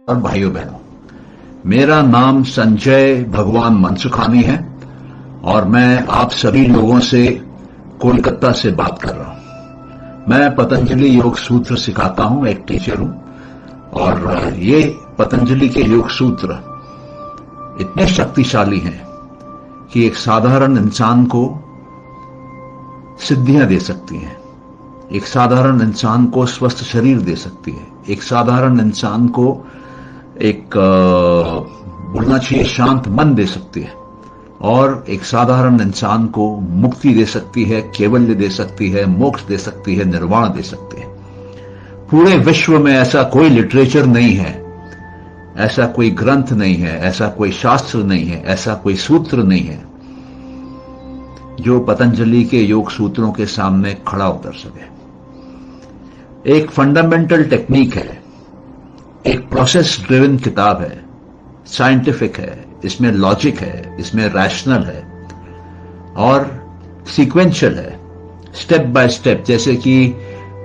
और भाइयों बहनों, मेरा नाम संजय भगवान मनसुखानी है और मैं आप सभी लोगों से कोलकाता से बात कर रहा हूं। मैं पतंजलि योग सूत्र सिखाता हूं, एक टीचर हूं और ये पतंजलि के योग सूत्र इतने शक्तिशाली हैं कि एक साधारण इंसान को सिद्धियां दे सकती हैं, एक साधारण इंसान को स्वस्थ शरीर दे सकती है, एक साधारण इंसान को एक बोलना चाहिए शांत मन दे सकती है और एक साधारण इंसान को मुक्ति दे सकती है, कैवल्य दे सकती है, मोक्ष दे सकती है, निर्वाण दे सकती है। पूरे विश्व में ऐसा कोई लिटरेचर नहीं है, ऐसा कोई ग्रंथ नहीं है, ऐसा कोई शास्त्र नहीं है, ऐसा कोई सूत्र नहीं है जो पतंजलि के योग सूत्रों के सामने खड़ा उतर सके। एक फंडामेंटल टेक्निक है, एक प्रोसेस ड्रिवन किताब है, साइंटिफिक है, इसमें लॉजिक है, इसमें रैशनल है और सीक्वेंशियल है, स्टेप बाय स्टेप। जैसे कि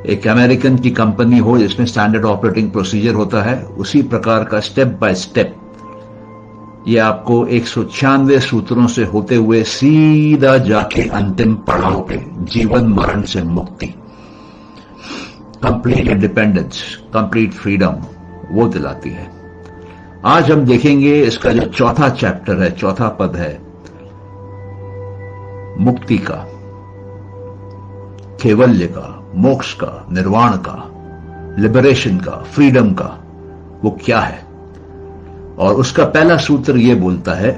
एक अमेरिकन की कंपनी हो जिसमें स्टैंडर्ड ऑपरेटिंग प्रोसीजर होता है, उसी प्रकार का स्टेप बाय स्टेप ये आपको 196 सूत्रों से होते हुए सीधा जाके अंतिम पड़ाव पे जीवन मरण से मुक्ति, कंप्लीट इंडिपेंडेंस, कंप्लीट फ्रीडम वो दिलाती है। आज हम देखेंगे इसका जो चौथा चैप्टर है, चौथा पद है मुक्ति का, कैवल्य का, मोक्ष का, निर्वाण का, लिबरेशन का, फ्रीडम का, वो क्या है। और उसका पहला सूत्र यह बोलता है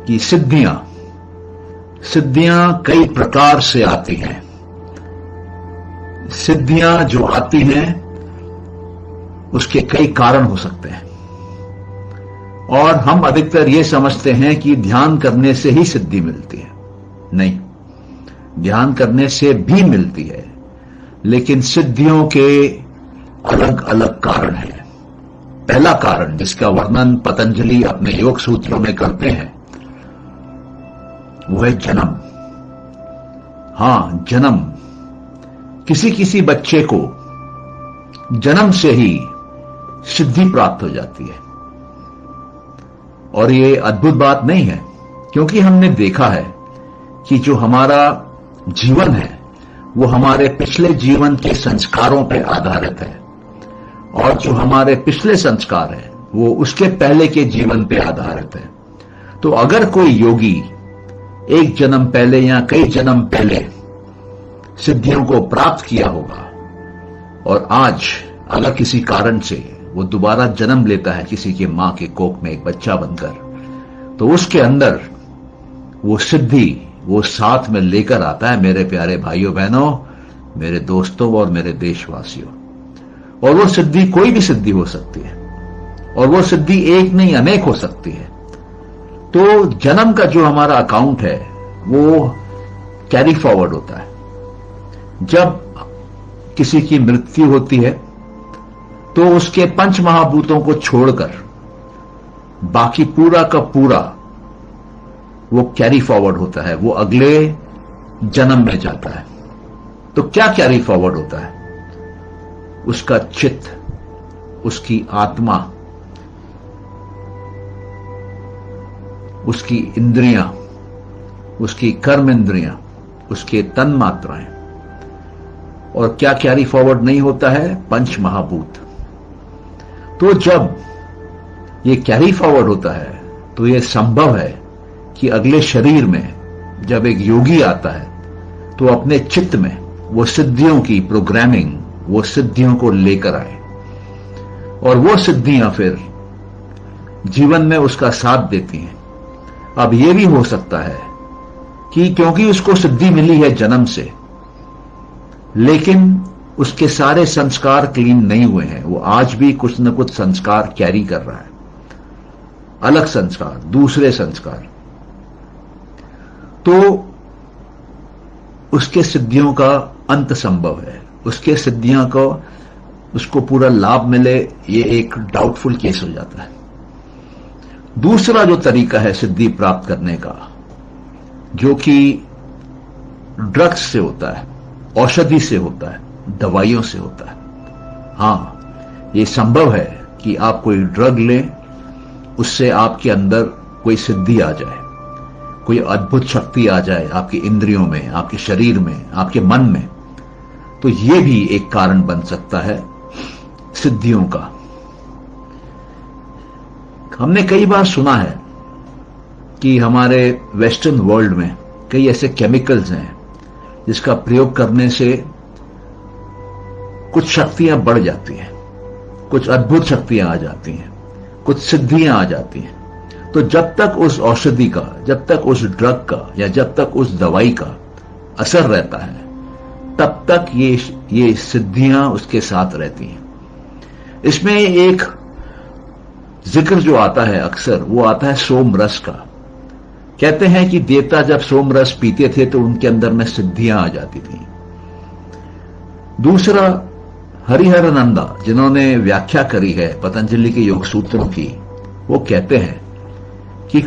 कि सिद्धियां कई प्रकार से आती हैं। सिद्धियां जो आती हैं उसके कई कारण हो सकते हैं और हम अधिकतर यह समझते हैं कि ध्यान करने से ही सिद्धि मिलती है। नहीं, ध्यान करने से भी मिलती है, लेकिन सिद्धियों के अलग अलग कारण हैं। पहला कारण जिसका वर्णन पतंजलि अपने योग सूत्रों में करते हैं वो है जन्म। हां, जन्म। किसी किसी बच्चे को जन्म से ही सिद्धि प्राप्त हो जाती है और ये अद्भुत बात नहीं है, क्योंकि हमने देखा है कि जो हमारा जीवन है वो हमारे पिछले जीवन के संस्कारों पर आधारित है और जो हमारे पिछले संस्कार है वो उसके पहले के जीवन पे आधारित है। तो अगर कोई योगी एक जन्म पहले या कई जन्म पहले सिद्धियों को प्राप्त किया होगा और आज अगर किसी कारण से वो दोबारा जन्म लेता है किसी के मां के कोख में एक बच्चा बनकर, तो उसके अंदर वो सिद्धि वो साथ में लेकर आता है। मेरे प्यारे भाइयों बहनों, मेरे दोस्तों और मेरे देशवासियों, और वो सिद्धि कोई भी सिद्धि हो सकती है और वो सिद्धि एक नहीं अनेक हो सकती है। तो जन्म का जो हमारा अकाउंट है वो कैरी फॉरवर्ड होता है। जब किसी की मृत्यु होती है तो उसके पंच महाभूतों को छोड़कर बाकी पूरा का पूरा वो कैरी फॉरवर्ड होता है, वो अगले जन्म में जाता है। तो क्या कैरी फॉरवर्ड होता है? उसका चित्त, उसकी आत्मा, उसकी इंद्रियां, उसकी कर्म इंद्रियां, उसके तन मात्राएं। और क्या कैरी फॉरवर्ड नहीं होता है? पंच महाभूत। तो जब ये कैरी फॉरवर्ड होता है तो यह संभव है कि अगले शरीर में जब एक योगी आता है तो अपने चित्त में वो सिद्धियों की प्रोग्रामिंग, वो सिद्धियों को लेकर आए और वो सिद्धियां फिर जीवन में उसका साथ देती हैं। अब यह भी हो सकता है कि क्योंकि उसको सिद्धि मिली है जन्म से, लेकिन उसके सारे संस्कार क्लीन नहीं हुए हैं, वो आज भी कुछ न कुछ संस्कार कैरी कर रहा है, अलग संस्कार, दूसरे संस्कार। तो उसके सिद्धियों का अंत संभव है, उसके सिद्धियां को उसको पूरा लाभ मिले, ये एक डाउटफुल केस हो जाता है। दूसरा जो तरीका है सिद्धि प्राप्त करने का, जो कि ड्रग्स से होता है, औषधि से होता है, दवाइयों से होता है। हां, ये संभव है कि आप कोई ड्रग लें, उससे आपके अंदर कोई सिद्धि आ जाए, कोई अद्भुत शक्ति आ जाए आपकी इंद्रियों में, आपके शरीर में, आपके मन में, तो यह भी एक कारण बन सकता है सिद्धियों का। हमने कई बार सुना है कि हमारे वेस्टर्न वर्ल्ड में कई ऐसे केमिकल्स हैं जिसका प्रयोग करने से कुछ शक्तियां बढ़ जाती हैं, कुछ अद्भुत शक्तियां आ जाती हैं, कुछ सिद्धियां आ जाती हैं। तो जब तक उस औषधि का, जब तक उस ड्रग का या जब तक उस दवाई का असर रहता है, तब तक ये सिद्धियां उसके साथ रहती हैं। इसमें एक जिक्र जो आता है अक्सर, वो आता है सोम रस का। कहते हैं कि देवता जब सोम रस पीते थे तो उनके अंदर में सिद्धियां आ जाती थी। दूसरा, हरिहरानंदा जिन्होंने व्याख्या करी है पतंजलि के योग सूत्रों की, वो कहते हैं कि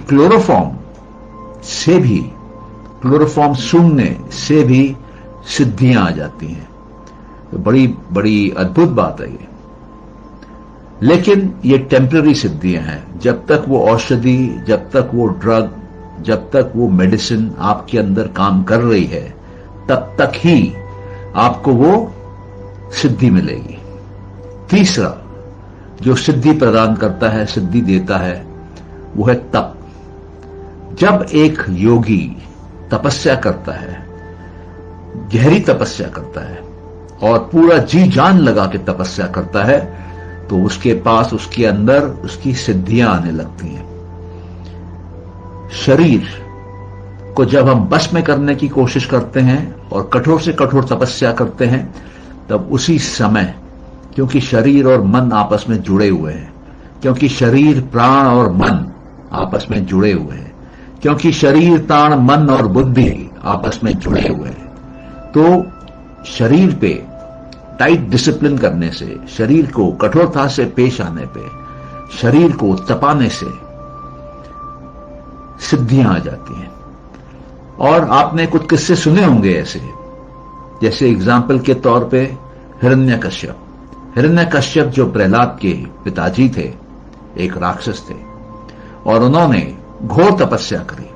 क्लोरोफॉर्म सूंघने से भी सिद्धियां आ जाती हैं। तो बड़ी बड़ी अद्भुत बात है ये। लेकिन ये टेम्पररी सिद्धियां हैं। जब तक वो औषधि, जब तक वो ड्रग, जब तक वो मेडिसिन आपके अंदर काम कर रही है, तब तक ही आपको वो सिद्धि मिलेगी। तीसरा जो सिद्धि प्रदान करता है, सिद्धि देता है, वो है तप। जब एक योगी तपस्या करता है, गहरी तपस्या करता है और पूरा जी जान लगा के तपस्या करता है, तो उसके पास, उसके अंदर उसकी सिद्धियां आने लगती हैं। शरीर को जब हम बस में करने की कोशिश करते हैं और कठोर से कठोर तपस्या करते हैं, तब उसी समय, क्योंकि शरीर और मन आपस में जुड़े हुए हैं, क्योंकि शरीर, प्राण और मन आपस में जुड़े हुए हैं, क्योंकि शरीर, प्राण, मन और बुद्धि आपस में जुड़े हुए हैं, तो शरीर पे टाइट डिसिप्लिन करने से, शरीर को कठोरता से पेश आने पे, शरीर को तपाने से सिद्धियां आ जाती हैं। और आपने कुछ किस्से सुने होंगे ऐसे, जैसे एग्जाम्पल के तौर पे हिरण्यकश्यप जो प्रहलाद के पिताजी थे, एक राक्षस थे, और उन्होंने घोर तपस्या करी।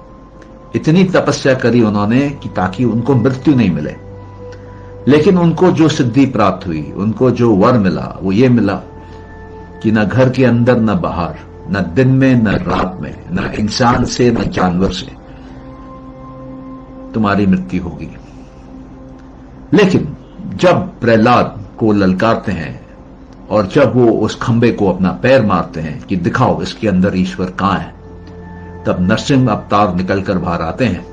इतनी तपस्या करी उन्होंने कि ताकि उनको मृत्यु नहीं मिले। लेकिन उनको जो सिद्धि प्राप्त हुई, उनको जो वर मिला, वो ये मिला कि न घर के अंदर न बाहर, न दिन में न रात में, न इंसान से न जानवर से तुम्हारी मृत्यु होगी। लेकिन जब प्रहलाद को ललकारते हैं और जब वो उस खंबे को अपना पैर मारते हैं कि दिखाओ इसके अंदर ईश्वर कहां है, तब नरसिंह अवतार निकलकर बाहर आते हैं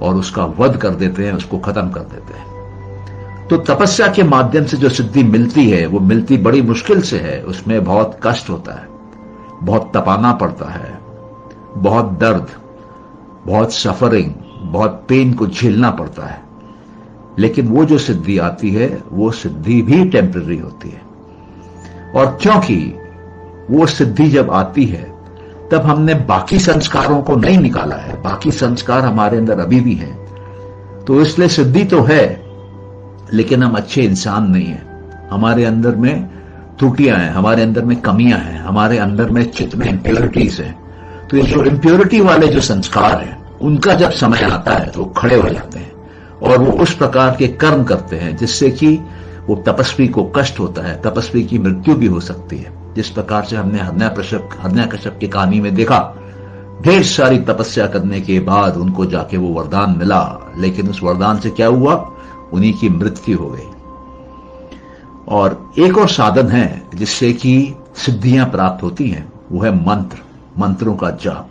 और उसका वध कर देते हैं, उसको खत्म कर देते हैं। तो तपस्या के माध्यम से जो सिद्धि मिलती है, वो मिलती बड़ी मुश्किल से है। उसमें बहुत कष्ट होता है, बहुत तपाना पड़ता है, बहुत दर्द, बहुत सफरिंग, बहुत पेन को झेलना पड़ता है। लेकिन वो जो सिद्धि आती है, वो सिद्धि भी टेम्पररी होती है। और क्योंकि वो सिद्धि जब आती है, तब हमने बाकी संस्कारों को नहीं निकाला है, बाकी संस्कार हमारे अंदर अभी भी हैं, तो इसलिए सिद्धि तो है, लेकिन हम अच्छे इंसान नहीं हैं। हमारे अंदर में त्रुटियां हैं, हमारे अंदर में कमियां हैं, हमारे अंदर में चित्त में इंप्योरिटीज हैं। तो ये जो इंप्योरिटी वाले जो संस्कार हैं, उनका जब समय आता है तो वो खड़े हो जाते हैं और वो उस प्रकार के कर्म करते हैं जिससे कि वो तपस्वी को कष्ट होता है, तपस्वी की मृत्यु भी हो सकती है। जिस प्रकार से हमने हिरण्यकश्यप की कहानी में देखा, ढेर सारी तपस्या करने के बाद उनको जाके वो वरदान मिला, लेकिन उस वरदान से क्या हुआ, उन्हीं की मृत्यु हो गई। और एक और साधन है जिससे कि सिद्धियां प्राप्त होती हैं, वो है मंत्र, मंत्रों का जाप।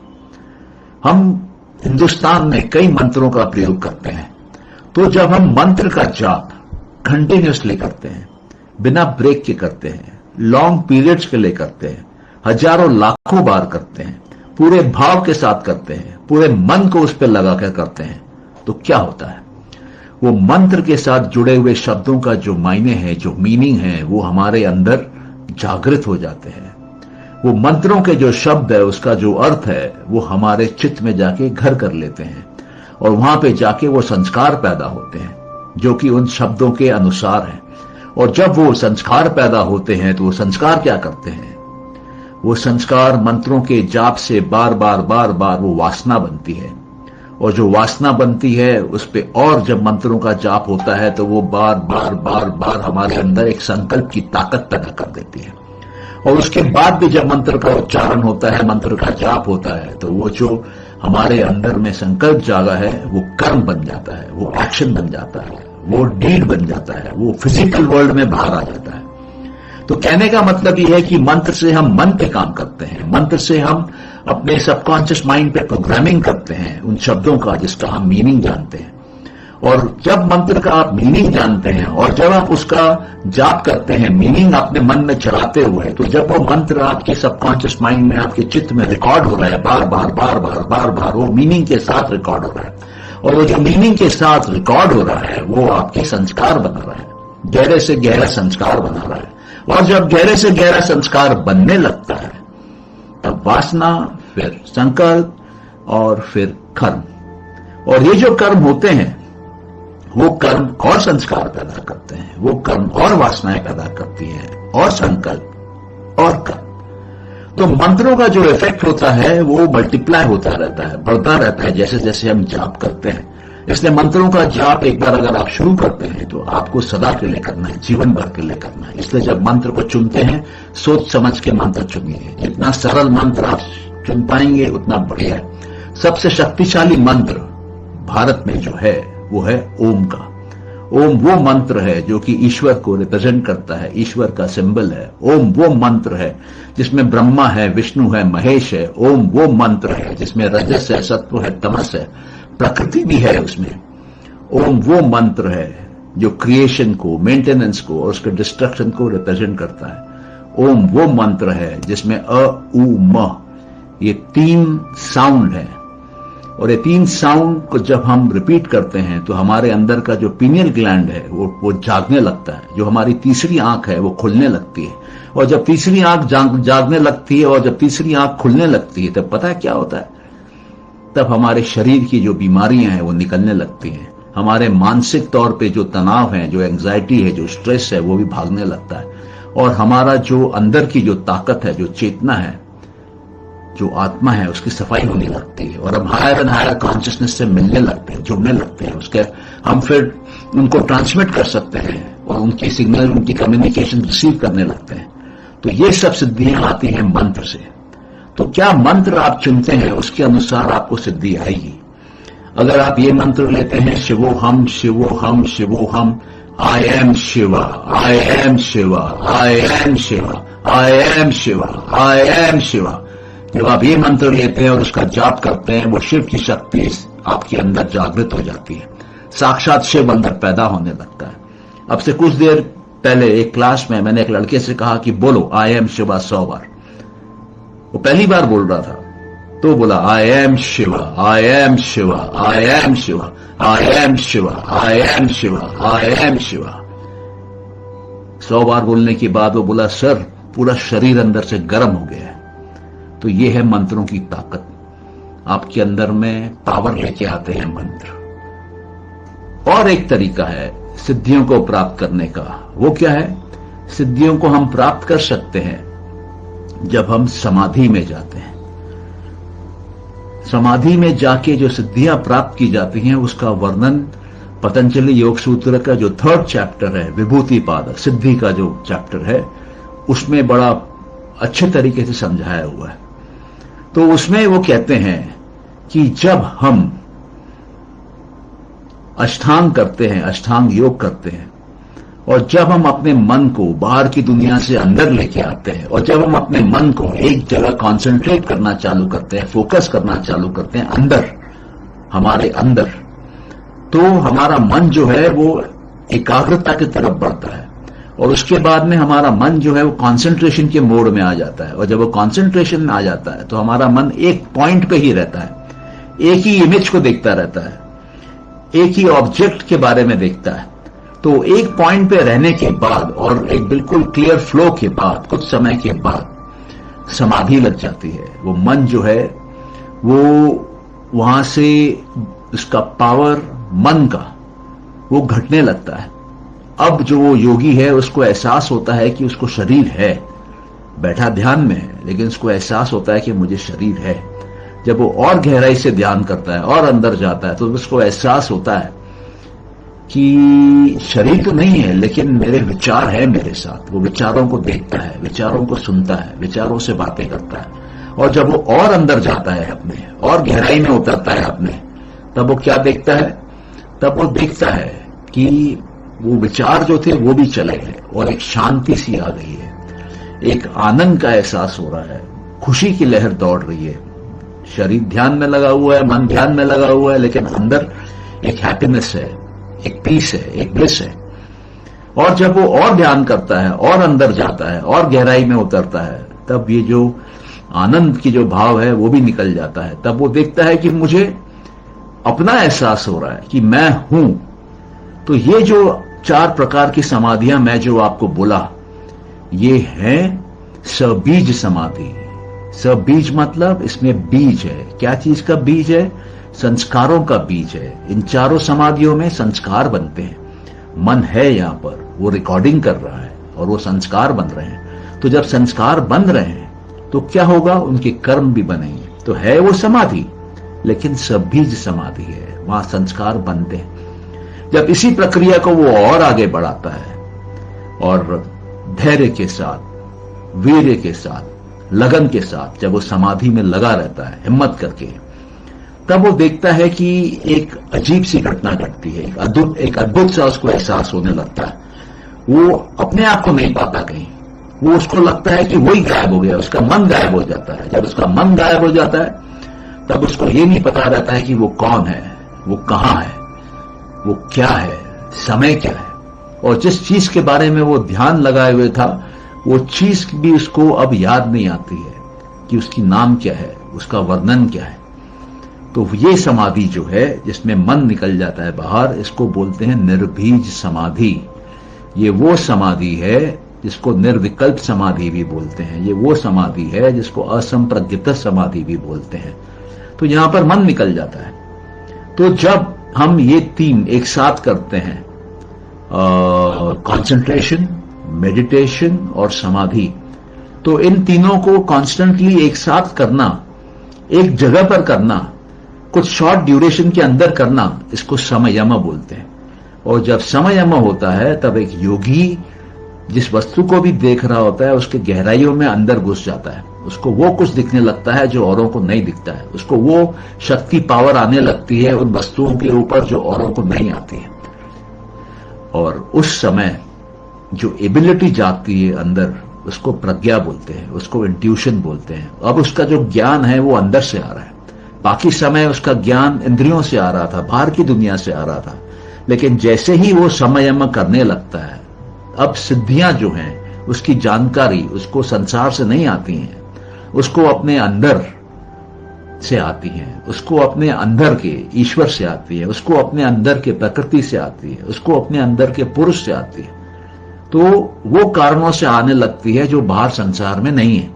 हम हिंदुस्तान में कई मंत्रों का प्रयोग करते हैं, तो जब हम मंत्र का जाप कंटिन्यूअसली करते हैं, बिना ब्रेक के करते हैं, लॉन्ग पीरियड्स के लिए करते हैं, हजारों लाखों बार करते हैं, पूरे भाव के साथ करते हैं, पूरे मन को उस पर लगाकर करते हैं, तो क्या होता है, वो मंत्र के साथ जुड़े हुए शब्दों का जो मायने है, जो मीनिंग है, वो हमारे अंदर जागृत हो जाते हैं। वो मंत्रों के जो शब्द है, उसका जो अर्थ है, वो हमारे चित्त में जाके घर कर लेते हैं और वहां पे जाके वो संस्कार पैदा होते हैं जो कि उन शब्दों के अनुसार हैं। और जब वो संस्कार पैदा होते हैं तो वो संस्कार क्या करते हैं, वो संस्कार मंत्रों के जाप से बार बार बार बार वो वासना बनती है, और जो वासना बनती है उस पे और जब मंत्रों का जाप होता है तो वो बार बार बार बार हमारे अंदर एक संकल्प की ताकत पैदा कर देती है। और उसके बाद भी जब मंत्र का उच्चारण होता है, मंत्र का जाप होता है, तो वो जो हमारे अंदर में संकल्प जागा है वो कर्म बन जाता है, वो एक्शन बन जाता है, वो डीड बन जाता है, वो फिजिकल वर्ल्ड में बाहर आ जाता है। तो कहने का मतलब यह है कि मंत्र से हम मन पे काम करते हैं, मंत्र से हम अपने सबकॉन्शियस माइंड पे प्रोग्रामिंग करते हैं उन शब्दों का जिसका हम मीनिंग जानते हैं। और जब मंत्र का आप मीनिंग जानते हैं और जब आप उसका जाप करते हैं मीनिंग अपने मन में चलाते हुए, तो जब वो मंत्र आपके सबकॉन्शियस माइंड में, आपके चित्त में रिकॉर्ड हो रहा है, बार बार बार बार बार बार वो मीनिंग के साथ रिकॉर्ड हो रहा है, और वो जो मीनिंग के साथ रिकॉर्ड हो रहा है वो आपके संस्कार बना रहा है, गहरे से गहरा संस्कार बना रहा है। और जब गहरे से गहरा संस्कार बनने लगता है तब वासना, फिर संकल्प और फिर कर्म, और ये जो कर्म होते हैं वो कर्म और संस्कार पैदा करते हैं, वो कर्म और वासनाएं पैदा करती हैं, और संकल्प और कर्म। तो मंत्रों का जो इफेक्ट होता है वो मल्टीप्लाई होता रहता है, बढ़ता रहता है जैसे जैसे हम जाप करते हैं। इसलिए मंत्रों का जाप एक बार अगर आप शुरू करते हैं तो आपको सदा के लिए करना है, जीवन भर के लिए करना है। इसलिए जब मंत्र को चुनते हैं सोच समझ के मंत्र चुनिए, जितना सरल मंत्र आप चुन पाएंगे उतना बढ़िया है। सबसे शक्तिशाली मंत्र भारत में जो है वो है ओम का। ओम वो मंत्र है जो कि ईश्वर को रिप्रेजेंट करता है, ईश्वर का सिंबल है। ओम वो मंत्र है जिसमें ब्रह्मा है, विष्णु है, महेश है। ओम वो मंत्र है जिसमें रजस है, सत्व है, तमस है, प्रकृति भी है उसमें। ओम वो मंत्र है जो क्रिएशन को, मेंटेनेंस को और उसके डिस्ट्रक्शन को रिप्रेजेंट करता है। ओम वो मंत्र है जिसमें अ, उ, म ये 3 साउंड है, और ये 3 साउंड को जब हम रिपीट करते हैं तो हमारे अंदर का जो पीनियल ग्लैंड है वो जागने लगता है, जो हमारी तीसरी आंख है वो खुलने लगती है। और जब तीसरी आंख जागने लगती है और जब तीसरी आंख खुलने लगती है तब पता है क्या होता है? तब हमारे शरीर की जो बीमारियां हैं वो निकलने लगती हैं। हमारे मानसिक तौर पे जो तनाव है, जो एंग्जाइटी है, जो स्ट्रेस है वो भी भागने लगता है, और हमारा जो अंदर की जो ताकत है, जो चेतना है, जो आत्मा है, उसकी सफाई होने लगती है, और हम हायर एंड हायर कॉन्शियसनेस से मिलने लगते हैं, जुड़ने लगते हैं। उसके हम फिर उनको ट्रांसमिट कर सकते हैं और उनकी सिग्नल, उनकी कम्युनिकेशन रिसीव करने लगते हैं। तो ये सब सिद्धियां आती हैं मंत्र से। तो क्या मंत्र आप चुनते हैं उसके अनुसार आपको सिद्धि आएगी। अगर आप ये मंत्र लेते हैं शिवोहम शिवोहम शिवोहम, I am Shiva, I am Shiva, I am Shiva, I am Shiva, I am Shiva, जब आप ये मंत्र लेते हैं और उसका जाप करते हैं वो शिव की शक्ति आपके अंदर जागृत हो जाती है, साक्षात शिव अंदर पैदा होने लगता है। अब से कुछ देर पहले एक क्लास में मैंने एक लड़के से कहा कि बोलो आई एम शिवा 100 बार। वो पहली बार बोल रहा था तो बोला आई am Shiva, I am Shiva, I am Shiva, I am Shiva, I am Shiva, I am Shiva. 100 बार बोलने के बाद वो बोला सर पूरा शरीर अंदर से गर्म हो गया है। तो ये है मंत्रों की ताकत, आपके अंदर में पावर लेके आते हैं मंत्र। और एक तरीका है सिद्धियों को प्राप्त करने का, वो क्या है? सिद्धियों को हम प्राप्त कर सकते हैं जब हम समाधि में जाते हैं। समाधि में जाके जो सिद्धियां प्राप्त की जाती हैं उसका वर्णन पतंजलि योग सूत्र का जो 3rd चैप्टर है, विभूति पाद, सिद्धि का जो चैप्टर है, उसमें बड़ा अच्छे तरीके से समझाया हुआ है। तो उसमें वो कहते हैं कि जब हम अष्टांग करते हैं, अष्टांग योग करते हैं, और जब हम अपने मन को बाहर की दुनिया से अंदर लेके आते हैं, और जब हम अपने मन को एक जगह कंसंट्रेट करना चालू करते हैं, फोकस करना चालू करते हैं अंदर, हमारे अंदर, तो हमारा मन जो है वो एकाग्रता की तरफ बढ़ता है, और उसके बाद में हमारा मन जो है वो कंसंट्रेशन के मोड में आ जाता है। और जब वो कंसंट्रेशन में आ जाता है तो हमारा मन एक पॉइंट पे ही रहता है, एक ही इमेज को देखता रहता है, एक ही ऑब्जेक्ट के बारे में देखता है। तो एक पॉइंट पे रहने के बाद और एक बिल्कुल क्लियर फ्लो के बाद कुछ समय के बाद समाधि लग जाती है। वो मन जो है वो वहां से उसका पावर मन का वो घटने लगता है। अब जो वो योगी है उसको एहसास होता है कि उसको शरीर है, बैठा ध्यान में है, लेकिन उसको एहसास होता है कि मुझे शरीर है। जब वो और गहराई से ध्यान करता है और अंदर जाता है तो उसको एहसास होता है कि शरीर तो नहीं है, लेकिन मेरे विचार है मेरे साथ। वो विचारों को देखता है, विचारों को सुनता है, विचारों से बातें करता है। और जब वो और अंदर जाता है अपने, और गहराई में उतरता है अपने, तब वो क्या देखता है? तब वो देखता है कि वो विचार जो थे वो भी चले गए और एक शांति सी आ गई है, एक आनंद का एहसास हो रहा है, खुशी की लहर दौड़ रही है। शरीर ध्यान में लगा हुआ है, मन ध्यान में लगा हुआ है, लेकिन अंदर एक हैप्पीनेस है, एक पीस है, एक ब्लिस है। और जब वो और ध्यान करता है और अंदर जाता है और गहराई में उतरता है, तब ये जो आनंद की जो भाव है वो भी निकल जाता है। तब वो देखता है कि मुझे अपना एहसास हो रहा है कि मैं हूं। तो ये जो 4 प्रकार की समाधियां मैं जो आपको बोला, ये है सबीज समाधि। सबीज मतलब इसमें बीज है। क्या चीज का बीज है? संस्कारों का बीज है। इन चारों समाधियों में संस्कार बनते हैं। मन है यहां पर, वो रिकॉर्डिंग कर रहा है और वो संस्कार बन रहे हैं। तो जब संस्कार बन रहे हैं तो क्या होगा? उनके कर्म भी बनेंगे। तो है वो समाधि, लेकिन सबीज समाधि है, वहां संस्कार बनते हैं। जब इसी प्रक्रिया को वो और आगे बढ़ाता है और धैर्य के साथ, वीर्य के साथ, लगन के साथ जब वो समाधि में लगा रहता है, हिम्मत करके, तब वो देखता है कि एक अजीब सी घटना घटती है, एक अद्भुत सा उसको एहसास होने लगता है। वो अपने आप को नहीं पाता कहीं, वो उसको लगता है कि वही गायब हो गया, उसका मन गायब हो जाता है। जब उसका मन गायब हो जाता है तब उसको ये नहीं पता रहता है कि वो कौन है, वो कहां है, वो क्या है, समय क्या है। और जिस चीज के बारे में वो ध्यान लगाए हुए था, वो चीज भी उसको अब याद नहीं आती है कि उसकी नाम क्या है, उसका वर्णन क्या है। तो ये समाधि जो है, जिसमें मन निकल जाता है बाहर, इसको बोलते हैं निर्बीज समाधि। ये वो समाधि है जिसको निर्विकल्प समाधि भी बोलते हैं। ये वो समाधि है जिसको असंप्रज्ञित समाधि भी बोलते हैं। तो यहां पर मन निकल जाता है। तो जब हम ये 3 एक साथ करते हैं, कंसंट्रेशन, मेडिटेशन और समाधि, तो इन तीनों को कॉन्स्टेंटली एक साथ करना, एक जगह पर करना, कुछ शॉर्ट ड्यूरेशन के अंदर करना, इसको समयम बोलते हैं। और जब समयम होता है तब एक योगी जिस वस्तु को भी देख रहा होता है उसके गहराइयों में अंदर घुस जाता है। उसको वो कुछ दिखने लगता है जो औरों को नहीं दिखता है। उसको वो शक्ति, पावर आने लगती है उन वस्तुओं के ऊपर जो औरों को नहीं आती है। और उस समय जो एबिलिटी जागती है अंदर, उसको प्रज्ञा बोलते हैं, उसको इंट्यूशन बोलते हैं। अब उसका जो ज्ञान है वो अंदर से आ रहा है। बाकी समय उसका ज्ञान इंद्रियों से आ रहा था, बाहर की दुनिया से आ रहा था। लेकिन जैसे ही वो समयम करने लगता है, अब सिद्धियां जो हैं उसकी जानकारी उसको संसार से नहीं आती हैं, उसको अपने अंदर से आती हैं, उसको अपने अंदर के ईश्वर से आती है, उसको अपने अंदर के प्रकृति से आती है, उसको अपने अंदर के पुरुष से आती है। तो वो कारणों से आने लगती है जो बाहर संसार में नहीं है।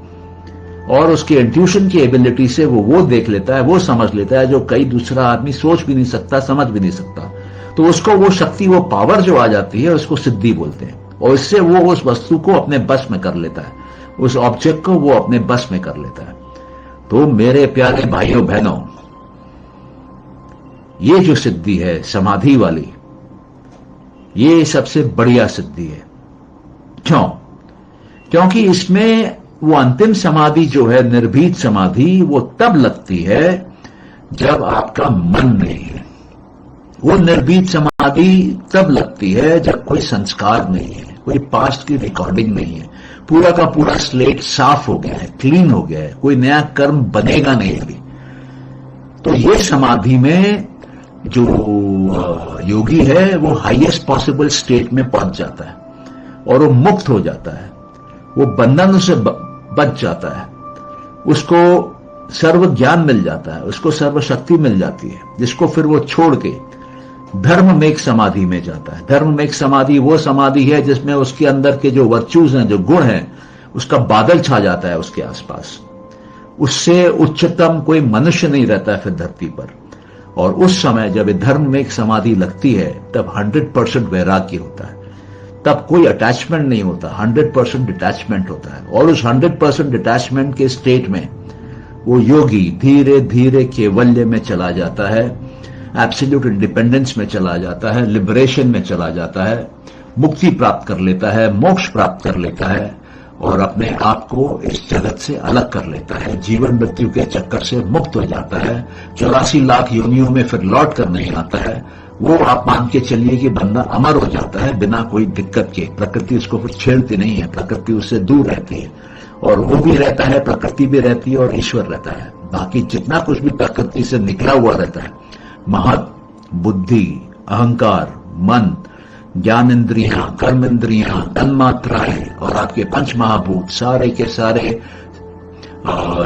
और उसके इंट्यूशन की एबिलिटी से वो देख लेता है, वो समझ लेता है जो कई दूसरा आदमी सोच भी नहीं सकता, समझ भी नहीं सकता। तो उसको वो शक्ति, वो पावर जो आ जाती है, उसको सिद्धि बोलते हैं। और इससे वो उस वस्तु को अपने बस में कर लेता है, उस ऑब्जेक्ट को वो अपने बस में कर लेता है। तो मेरे प्यारे भाइयों बहनों, ये जो सिद्धि है समाधि वाली, ये सबसे बढ़िया सिद्धि है। क्यों? क्योंकि इसमें वो अंतिम समाधि जो है, निर्भीत समाधि, वो तब लगती है जब आपका मन नहीं है। वो निर्भीत समाधि तब लगती है जब कोई संस्कार नहीं है, कोई पास्ट की रिकॉर्डिंग नहीं है, पूरा का पूरा स्लेट साफ हो गया है, क्लीन हो गया है, कोई नया कर्म बनेगा नहीं अभी। तो ये समाधि में जो योगी है वो हाईएस्ट पॉसिबल स्टेट में पहुंच जाता है और वो मुक्त हो जाता है, वो बंधन से बच जाता है, उसको सर्व ज्ञान मिल जाता है, उसको सर्व शक्ति मिल जाती है, जिसको फिर वो छोड़ के धर्म में एक समाधि में जाता है। धर्म में एक समाधि वो समाधि है जिसमें उसके अंदर के जो वर्च्यूज हैं, जो गुण हैं, उसका बादल छा जाता है उसके आसपास। उससे उच्चतम कोई मनुष्य नहीं रहता है फिर धरती पर। और उस समय जब धर्म में एक समाधि लगती है तब 100% वैराग्य होता है। तब कोई अटैचमेंट नहीं होता, 100% डिटैचमेंट होता है। और उस 100% डिटैचमेंट के स्टेट में वो योगी धीरे धीरे कैवल्य में चला जाता है, एब्सोल्यूट इंडिपेंडेंस में चला जाता है, लिबरेशन में चला जाता है, मुक्ति प्राप्त कर लेता है, मोक्ष प्राप्त कर लेता है और अपने आप को इस जगत से अलग कर लेता है, जीवन मृत्यु के चक्कर से मुक्त हो जाता है, 84 लाख योनियों में फिर लौट कर नहीं आता है। वो आप मान के चलिए कि बंदा अमर हो जाता है बिना कोई दिक्कत के। प्रकृति उसको कुछ छेड़ती नहीं है, प्रकृति उससे दूर रहती है और वो भी रहता है, प्रकृति भी रहती है और ईश्वर रहता है। बाकी जितना कुछ भी प्रकृति से निकला हुआ रहता है, महत, बुद्धि, अहंकार, मन, ज्ञान इंद्रियां, कर्म इंद्रियां, तन्मात्राएं और आपके पंच महाभूत, सारे के सारे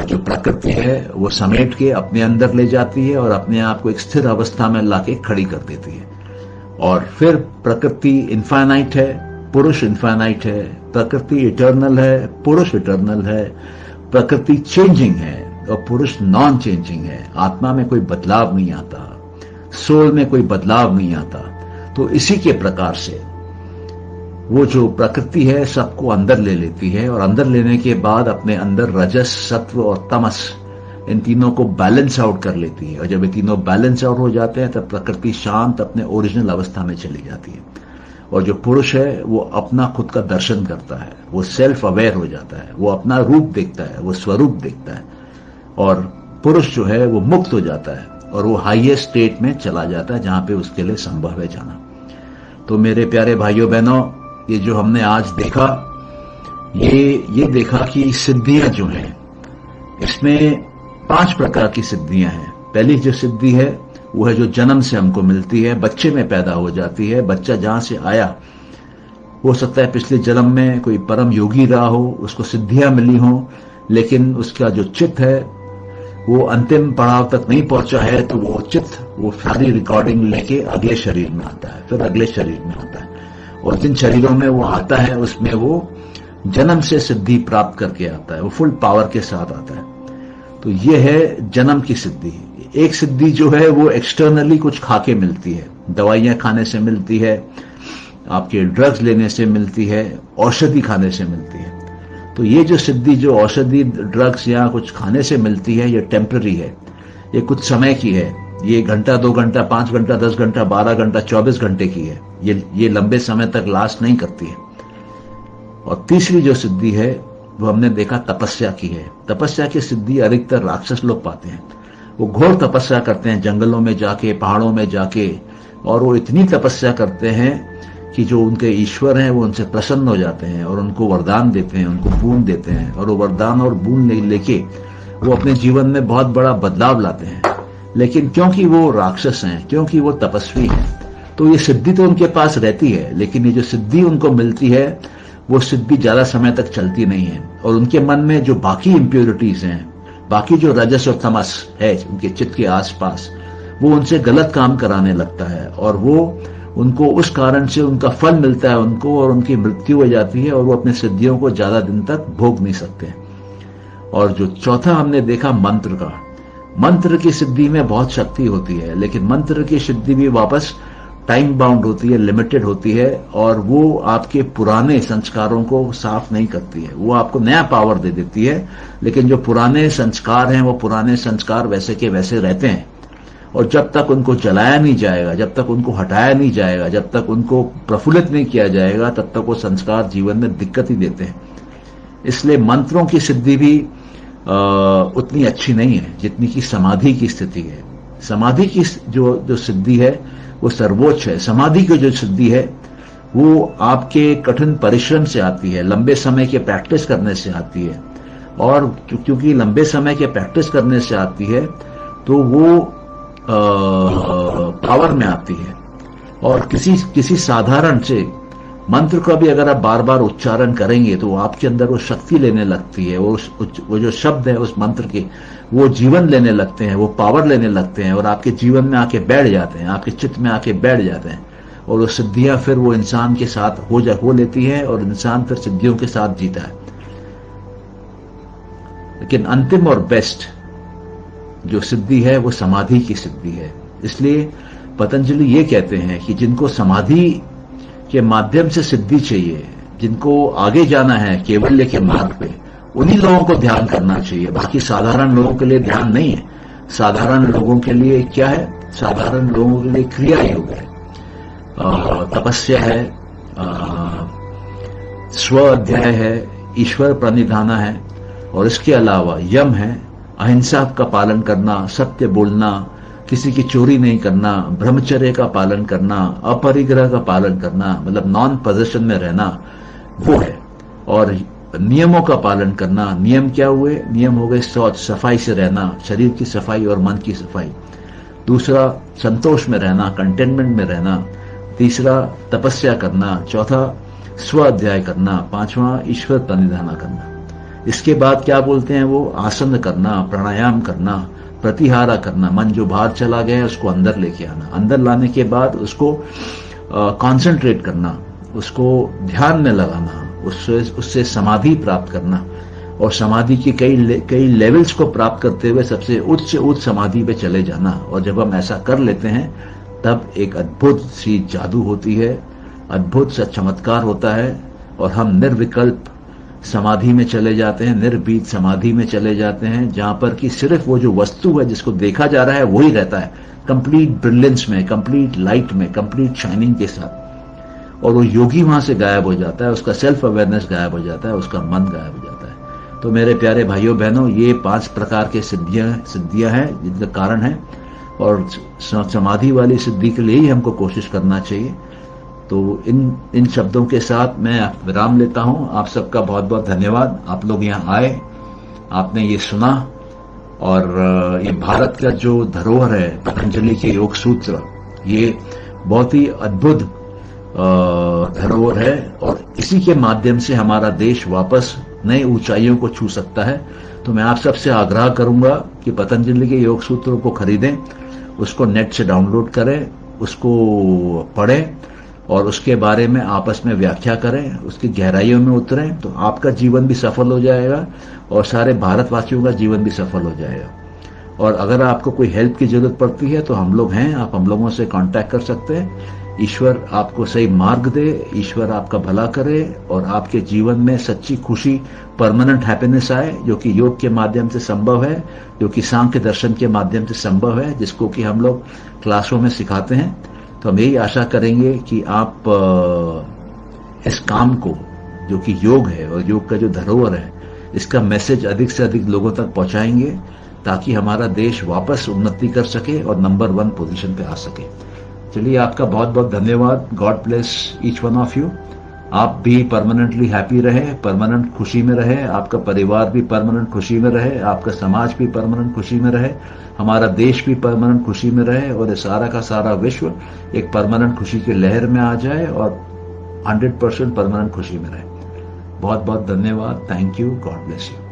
जो प्रकृति है वो समेट के अपने अंदर ले जाती है और अपने आप को एक स्थिर अवस्था में लाके खड़ी कर देती है। और फिर प्रकृति इनफाइनाइट है, पुरुष इनफाइनाइट है, प्रकृति इटर्नल है, पुरुष इटर्नल है, प्रकृति चेंजिंग है और पुरुष नॉन चेंजिंग है। आत्मा में कोई बदलाव नहीं आता, सोल में कोई बदलाव नहीं आता। तो इसी के प्रकार से वो जो प्रकृति है सबको अंदर ले लेती है और अंदर लेने के बाद अपने अंदर रजस, सत्व और तमस, इन तीनों को बैलेंस आउट कर लेती है। और जब ये तीनों बैलेंस आउट हो जाते हैं तब प्रकृति शांत अपने ओरिजिनल अवस्था में चली जाती है। और जो पुरुष है वो अपना खुद का दर्शन करता है, वो सेल्फ अवेयर हो जाता है, वो अपना रूप देखता है, वो स्वरूप देखता है और पुरुष जो है वो मुक्त हो जाता है और वो हाईएस्ट स्टेट में चला जाता है जहां पे उसके लिए संभव है जाना। तो मेरे प्यारे भाइयों बहनों, ये जो हमने आज देखा, ये देखा कि सिद्धियां जो हैं इसमें 5 प्रकार की सिद्धियां हैं। पहली जो सिद्धि है वो है जो जन्म से हमको मिलती है, बच्चे में पैदा हो जाती है। बच्चा जहां से आया, हो सकता है पिछले जन्म में कोई परम योगी रहा हो, उसको सिद्धियां मिली हो, लेकिन उसका जो चित्त है वो अंतिम पड़ाव तक नहीं पहुंचा है, तो वो चित्त वो सारी रिकॉर्डिंग लेके अगले शरीर में आता है, फिर अगले शरीर में आता है और जिन शरीरों में वो आता है उसमें वो जन्म से सिद्धि प्राप्त करके आता है, वो फुल पावर के साथ आता है। तो ये है जन्म की सिद्धि। एक सिद्धि जो है वो एक्सटर्नली कुछ खा के मिलती है, दवाइयां खाने से मिलती है, आपके ड्रग्स लेने से मिलती है, औषधि खाने से मिलती है। तो ये जो सिद्धि जो औषधि, ड्रग्स या कुछ खाने से मिलती है, ये टेम्पररी है, ये कुछ समय की है। ये घंटा, 2 घंटा, 5 घंटा, 10 घंटा, 12 घंटा, 24 घंटे की है। ये लंबे समय तक लास्ट नहीं करती है। और तीसरी जो सिद्धि है वो हमने देखा तपस्या की है। तपस्या की सिद्धि अधिकतर राक्षस लोग पाते हैं। वो घोर तपस्या करते हैं, जंगलों में जाके, पहाड़ों में जाके, और वो इतनी तपस्या करते हैं कि जो उनके ईश्वर हैं वो उनसे प्रसन्न हो जाते हैं और उनको वरदान देते हैं, उनको बूंद देते हैं और वो वरदान और बूंद लेके वो अपने जीवन में बहुत बड़ा बदलाव लाते हैं। लेकिन क्योंकि वो राक्षस हैं, क्योंकि वो तपस्वी हैं, तो ये सिद्धि तो उनके पास रहती है, लेकिन ये जो सिद्धि उनको मिलती है वो सिद्धि ज्यादा समय तक चलती नहीं है। और उनके मन में जो बाकी इंप्योरिटीज हैं, बाकी जो रजस और तमस है उनके चित्त के आसपास, वो उनसे गलत काम कराने लगता है और वो उनको उस कारण से उनका फल मिलता है उनको, और उनकी मृत्यु हो जाती है और वो अपने सिद्धियों को ज्यादा दिन तक भोग नहीं सकते। और जो चौथा हमने देखा मंत्र का, मंत्र की सिद्धि में बहुत शक्ति होती है, लेकिन मंत्र की सिद्धि भी वापस टाइम बाउंड होती है, लिमिटेड होती है, और वो आपके पुराने संस्कारों को साफ नहीं करती है। वो आपको नया पावर दे देती है, लेकिन जो पुराने संस्कार हैं वो पुराने संस्कार वैसे के वैसे रहते हैं। और जब तक उनको जलाया नहीं जाएगा, जब तक उनको हटाया नहीं जाएगा, जब तक उनको प्रफुल्लित नहीं किया जाएगा, तब तक वो संस्कार जीवन में दिक्कत ही देते हैं। इसलिए मंत्रों की सिद्धि भी उतनी अच्छी नहीं है जितनी कि समाधि की स्थिति है। समाधि की जो सिद्धि है वो सर्वोच्च है। समाधि की जो सिद्धि है वो आपके कठिन परिश्रम से आती है, लंबे समय के प्रैक्टिस करने से आती है। और क्योंकि लंबे समय के प्रैक्टिस करने से आती है तो वो पावर में आती है। और किसी साधारण से मंत्र का भी अगर आप बार बार उच्चारण करेंगे तो आपके अंदर वो शक्ति लेने लगती है। वो जो शब्द है उस मंत्र के, वो जीवन लेने लगते हैं, वो पावर लेने लगते हैं और आपके जीवन में आके बैठ जाते हैं, आपके चित्त में आके बैठ जाते हैं। और वो सिद्धियां फिर वो इंसान के साथ हो लेती है और इंसान फिर सिद्धियों के साथ जीता है। लेकिन अंतिम और बेस्ट जो सिद्धि है वो समाधि की सिद्धि है। इसलिए पतंजलि ये कहते हैं कि जिनको समाधि के माध्यम से सिद्धि चाहिए, जिनको आगे जाना है केवल्य के मार्ग पे, उन्हीं लोगों को ध्यान करना चाहिए। बाकी साधारण लोगों के लिए ध्यान नहीं है। साधारण लोगों के लिए क्या है? साधारण लोगों के लिए क्रिया योग है, तपस्या है, स्व अध्याय है, ईश्वर प्रणिधाना है, और इसके अलावा यम है, अहिंसा का पालन करना, सत्य बोलना, किसी की चोरी नहीं करना, ब्रह्मचर्य का पालन करना, अपरिग्रह का पालन करना, मतलब नॉन पोजेशन में रहना, वो है। और नियमों का पालन करना। नियम क्या हुए? नियम हो गए शौच, सफाई से रहना, शरीर की सफाई और मन की सफाई। दूसरा संतोष में रहना, कंटेनमेंट में रहना। तीसरा तपस्या करना। चौथा स्व अध्याय करना। पांचवा ईश्वर प्रणिधाना करना। इसके बाद क्या बोलते हैं वो? आसन करना, प्राणायाम करना, प्रतिहारा करना। मन जो बाहर चला गया है उसको अंदर लेके आना। अंदर लाने के बाद उसको कॉन्सेंट्रेट करना, उसको ध्यान में लगाना, उससे समाधि प्राप्त करना, और समाधि की कई लेवल्स को प्राप्त करते हुए सबसे उच्च समाधि पे चले जाना। और जब हम ऐसा कर लेते हैं तब एक अद्भुत सी जादू होती है, अद्भुत सा चमत्कार होता है, और हम निर्विकल्प समाधि में चले जाते हैं, निर्भीत समाधि में चले जाते हैं, जहां पर कि सिर्फ वो जो वस्तु है जिसको देखा जा रहा है वही रहता है, कंप्लीट ब्रिलियंस में, कंप्लीट लाइट में, कंप्लीट शाइनिंग के साथ। और वो योगी वहां से गायब हो जाता है, उसका सेल्फ अवेयरनेस गायब हो जाता है, उसका मन गायब हो जाता है। तो मेरे प्यारे भाइयों बहनों, ये 5 प्रकार के सिद्धियां हैं जिनका कारण है, और समाधि वाली सिद्धि के लिए ही हमको कोशिश करना चाहिए। तो इन शब्दों के साथ मैं विराम लेता हूं। आप सबका बहुत बहुत धन्यवाद। आप लोग यहां आए, आपने ये सुना, और ये भारत का जो धरोहर है पतंजलि के योग सूत्र, ये बहुत ही अद्भुत धरोहर है, और इसी के माध्यम से हमारा देश वापस नई ऊंचाइयों को छू सकता है। तो मैं आप सबसे आग्रह करूंगा कि पतंजलि के योग सूत्रों को खरीदें, उसको नेट से डाउनलोड करें, उसको पढ़ें, और उसके बारे में आपस में व्याख्या करें, उसकी गहराइयों में उतरें, तो आपका जीवन भी सफल हो जाएगा और सारे भारतवासियों का जीवन भी सफल हो जाएगा। और अगर आपको कोई हेल्प की जरूरत पड़ती है तो हम लोग हैं, आप हम लोगों से कांटेक्ट कर सकते हैं। ईश्वर आपको सही मार्ग दे, ईश्वर आपका भला करे, और आपके जीवन में सच्ची खुशी, परमानेंट हैप्पीनेस आए, जो कि योग के माध्यम से संभव है, जो कि सांख्य दर्शन के माध्यम से संभव है, जिसको कि हम लोग क्लासों में सिखाते हैं। तो हम यही आशा करेंगे कि आप इस काम को, जो कि योग है और योग का जो धरोहर है, इसका मैसेज अधिक से अधिक लोगों तक पहुंचाएंगे, ताकि हमारा देश वापस उन्नति कर सके और नंबर 1 पोजीशन पे आ सके। चलिए, आपका बहुत बहुत धन्यवाद। God bless each one of you. आप भी परमानेंटली हैप्पी रहे, परमानेंट खुशी में रहे, आपका परिवार भी परमानेंट खुशी में रहे, आपका समाज भी परमानेंट खुशी में रहे, हमारा देश भी परमानेंट खुशी में रहे, और ये सारा का सारा विश्व एक परमानेंट खुशी की लहर में आ जाए और 100% परमानेंट खुशी में रहे। बहुत बहुत धन्यवाद। Thank you. God bless you.